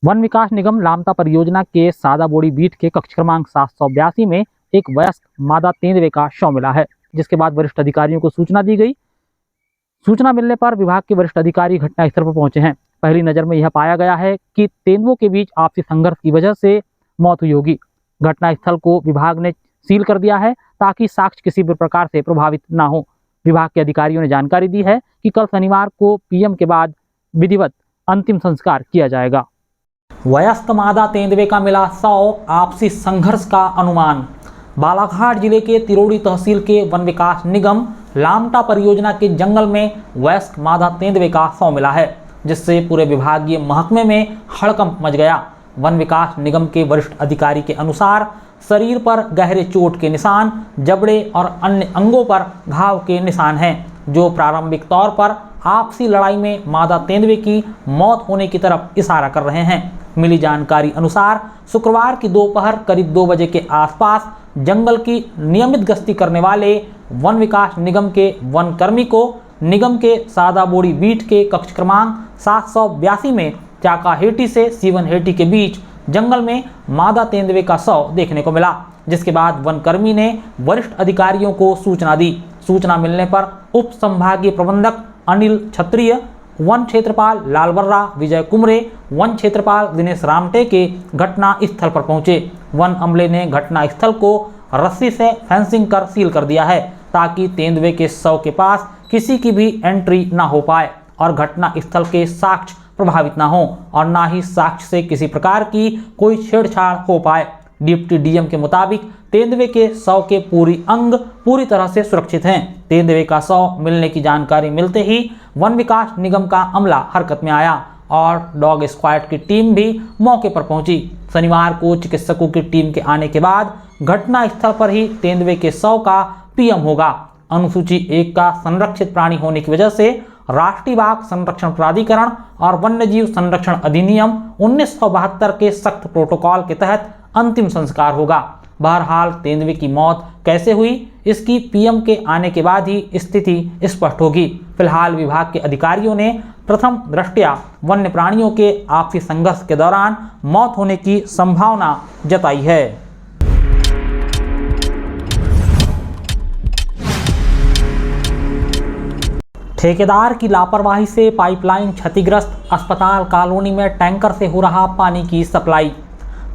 One विकास निगम लामता परियोजना के सादाबोड़ी beat के कक्ष क्रमांक 782 में एक वयस्क मादा तेंदुए का शव मिला है, जिसके बाद वरिष्ठ अधिकारियों को सूचना दी गई। सूचना मिलने पर विभाग के वरिष्ठ अधिकारी घटनास्थल पर पहुंचे हैं। पहली नजर में यह पाया गया है कि तेंदुओं के बीच आपसी संघर्ष की वजह से मौत हुई होगी। घटनास्थल को विभाग ने सील कर दिया है ताकि साक्ष्य किसी भी प्रकार से प्रभावित न हो। विभाग के अधिकारियों ने जानकारी दी है कि कल शनिवार को पीएम के बाद विधिवत अंतिम संस्कार किया जाएगा। वयस्क मादा तेंदुए का मिला शव, आपसी संघर्ष का अनुमान। बालाघाट जिले के तिरोड़ी तहसील के वन विकास निगम लामटा परियोजना के जंगल में वयस्क मादा तेंदुए का शव मिला है, जिससे पूरे विभागीय महकमे में हड़कंप मच गया। वन विकास निगम के वरिष्ठ अधिकारी के अनुसार शरीर पर गहरे चोट के निशान, जबड़े और अन्य अंगों पर घाव के निशान हैं, जो प्रारंभिक तौर पर आपसी लड़ाई में मादा तेंदुए की मौत होने की तरफ इशारा कर रहे हैं। मिली जानकारी अनुसार शुक्रवार की दोपहर करीब 2 बजे के आसपास जंगल की नियमित गश्ती करने वाले वन विकास निगम के वन कर्मी को निगम के सादाबोड़ी बीट के कक्ष क्रमांक 782 में चाकाहेटी से सीवनहेटी के बीच जंगल में मादा तेंदुए का शव देखने को मिला, जिसके बाद वन कर्मी ने वरिष्ठ अधिकारियों को सूचना दी। सूचना मिलने पर उप संभागीय प्रबंधक अनिल क्षत्रिय, वन क्षेत्रपाल लालबर्रा विजय कुमरे, वन क्षेत्रपाल दिनेश रामटे के घटना स्थल पर पहुंचे। वन अमले ने घटना स्थल को रस्सी से फेंसिंग कर सील कर दिया है, ताकि तेंदुए के शव के पास किसी की भी एंट्री न हो पाए और घटना स्थल के साक्ष्य प्रभावित न हो और न ही साक्ष्य से किसी प्रकार की कोई छेड़छाड़ हो पाए। डिप्टी डीएम के मुताबिक तेंदुए के शव के अंग पूरी तरह से सुरक्षित हैं। तेंदुए का शव मिलने की जानकारी मिलते ही वन विकास निगम का अमला हरकत में आया और डॉग स्क्वाड की टीम भी मौके पर पहुंची। शनिवार को चिकित्सकों की टीम के आने के बाद घटना स्थल पर ही तेंदुए के शव का पीएम होगा। अनुसूची 1 का संरक्षित प्राणी होने की वजह से राष्ट्रीय बाघ संरक्षण प्राधिकरण और वन्यजीव संरक्षण अधिनियम 1972 के सख्त प्रोटोकॉल के तहत अंतिम संस्कार होगा। बहरहाल तेंदुए की मौत कैसे हुई, इसकी पीएम के आने के बाद ही स्थिति स्पष्ट होगी। फिलहाल विभाग के अधिकारियों ने प्रथम दृष्टया वन्य प्राणियों के आपसी संघर्ष के दौरान मौत होने की संभावना जताई है। ठेकेदार की लापरवाही से पाइपलाइन क्षतिग्रस्त, अस्पताल कॉलोनी में टैंकर से हो रहा पानी की सप्लाई।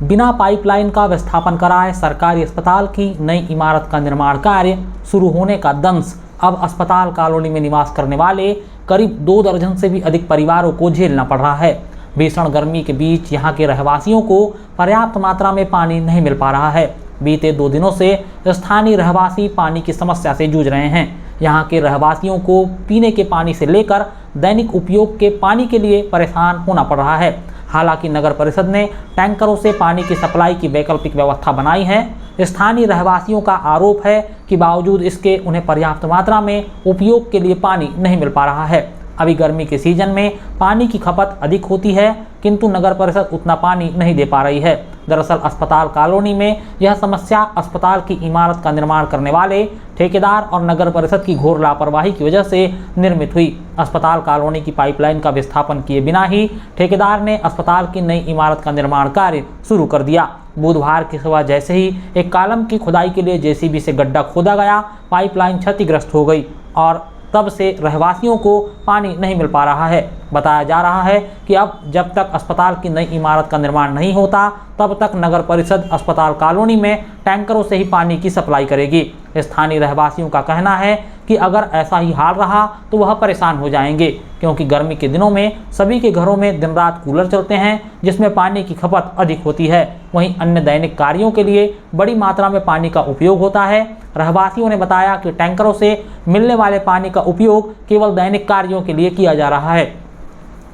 बिना पाइपलाइन का विस्थापन कराए सरकारी अस्पताल की नई इमारत का निर्माण कार्य शुरू होने का दंश अब अस्पताल कॉलोनी में निवास करने वाले करीब 2 दर्जन से भी अधिक परिवारों को झेलना पड़ रहा है। भीषण गर्मी के बीच यहाँ के रहवासियों को पर्याप्त मात्रा में पानी नहीं मिल पा रहा है। बीते 2 दिनों से स्थानीय रहवासी पानी की समस्या से जूझ रहे हैं। यहाँ के रहवासियों को पीने के पानी से लेकर दैनिक उपयोग के पानी के लिए परेशान होना पड़ रहा है। हालांकि नगर परिषद ने टैंकरों से पानी की सप्लाई की वैकल्पिक व्यवस्था बनाई है। स्थानीय रहवासियों का आरोप है कि बावजूद इसके उन्हें पर्याप्त मात्रा में उपयोग के लिए पानी नहीं मिल पा रहा है। अभी गर्मी के सीजन में पानी की खपत अधिक होती है, किंतु नगर परिषद उतना पानी नहीं दे पा रही है। दरअसल अस्पताल कॉलोनी में यह समस्या अस्पताल की इमारत का निर्माण करने वाले ठेकेदार और नगर परिषद की घोर लापरवाही की वजह से निर्मित हुई। अस्पताल कॉलोनी की पाइपलाइन का विस्थापन किए बिना ही ठेकेदार ने अस्पताल की नई इमारत का निर्माण कार्य शुरू कर दिया। बुधवार की सुबह जैसे ही एक कॉलम की खुदाई के लिए जेसीबी से गड्ढा खोदा गया, पाइपलाइन क्षतिग्रस्त हो गई और तब से रहवासियों को पानी नहीं मिल पा रहा है। बताया जा रहा है कि अब जब तक अस्पताल की नई इमारत का निर्माण नहीं होता, तब तक नगर परिषद अस्पताल कॉलोनी में टैंकरों से ही पानी की सप्लाई करेगी। स्थानीय रहवासियों का कहना है कि अगर ऐसा ही हाल रहा तो वह परेशान हो जाएंगे, क्योंकि गर्मी के दिनों में सभी के घरों में दिन रात कूलर चलते हैं, जिसमें पानी की खपत अधिक होती है। वहीं अन्य दैनिक कार्यों के लिए बड़ी मात्रा में पानी का उपयोग होता है। रहवासियों ने बताया कि टैंकरों से मिलने वाले पानी का उपयोग केवल दैनिक कार्यों के लिए किया जा रहा है,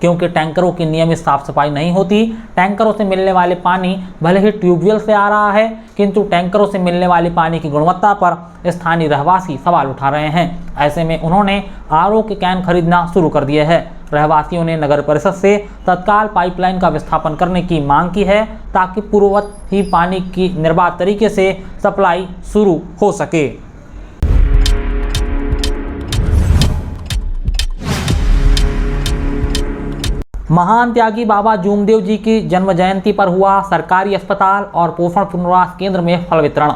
क्योंकि टैंकरों की नियमित साफ सफाई नहीं होती। टैंकरों से मिलने वाले पानी भले ही ट्यूबवेल से आ रहा है, किंतु टैंकरों से मिलने वाले पानी की गुणवत्ता पर स्थानीय रहवासी सवाल उठा रहे हैं। ऐसे में उन्होंने आरओ के कैन खरीदना शुरू कर दिए हैं। रहवासियों ने नगर परिषद से तत्काल पाइपलाइन का विस्थापन करने की मांग की है, ताकि पूर्ववत ही पानी की निर्बाध तरीके से सप्लाई शुरू हो सके। महान त्यागी बाबा जूमदेव जी की जन्म जयंती पर हुआ सरकारी अस्पताल और पोषण पुनर्वास केंद्र में फल वितरण।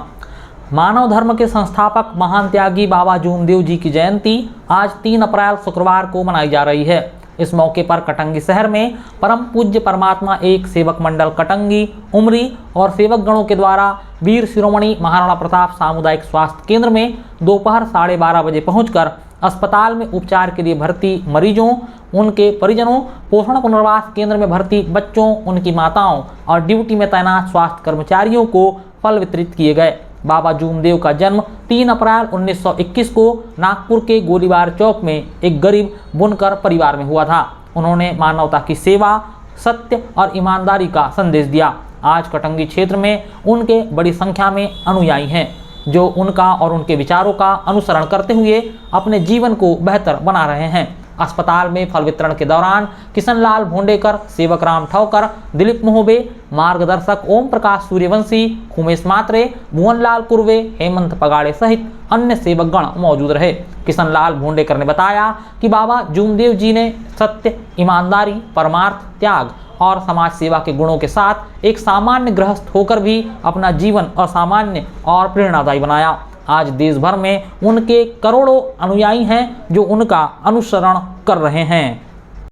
मानव धर्म के संस्थापक महान त्यागी बाबा जूमदेव जी की जयंती आज 3 अप्रैल शुक्रवार को मनाई जा रही है। इस मौके पर कटंगी शहर में परम पूज्य परमात्मा एक सेवक मंडल कटंगी, उमरी और सेवक गणों के द्वारा वीर शिरोमणि महाराणा प्रताप सामुदायिक स्वास्थ्य केंद्र में दोपहर 12:30 बजे पहुंचकर अस्पताल में उपचार के लिए भर्ती मरीजों, उनके परिजनों, पोषण पुनर्वास केंद्र में भर्ती बच्चों, उनकी माताओं और ड्यूटी में तैनात स्वास्थ्य कर्मचारियों को फल वितरित किए गए। बाबा जूमदेव का जन्म 3 अप्रैल 1921 को नागपुर के गोलीबार चौक में एक गरीब बुनकर परिवार में हुआ था। उन्होंने मानवता की सेवा, सत्य और ईमानदारी का संदेश दिया। आज कटंगी क्षेत्र में उनके बड़ी संख्या में अनुयायी हैं जो उनका और उनके विचारों का अनुसरण करते हुए अपने जीवन को बेहतर बना रहे हैं। अस्पताल में फल वितरण के दौरान किशनलाल भोंडेकर, सेवक राम ठौकर, दिलीप मोहबे, मार्गदर्शक ओम प्रकाश सूर्यवंशी, उमेश मात्रे, भुवनलाल कुर्वे, हेमंत पगाड़े सहित अन्य सेवकगण मौजूद रहे। किशनलाल भोंडेकर ने बताया कि बाबा जूमदेव जी ने सत्य, ईमानदारी, परमार्थ, त्याग और समाज सेवा के गुणों के साथ एक सामान्य गृहस्थ होकर भी अपना जीवन असामान्य और प्रेरणादायी बनाया। आज देश भर में उनके करोड़ों अनुयायी हैं जो उनका अनुसरण कर रहे हैं।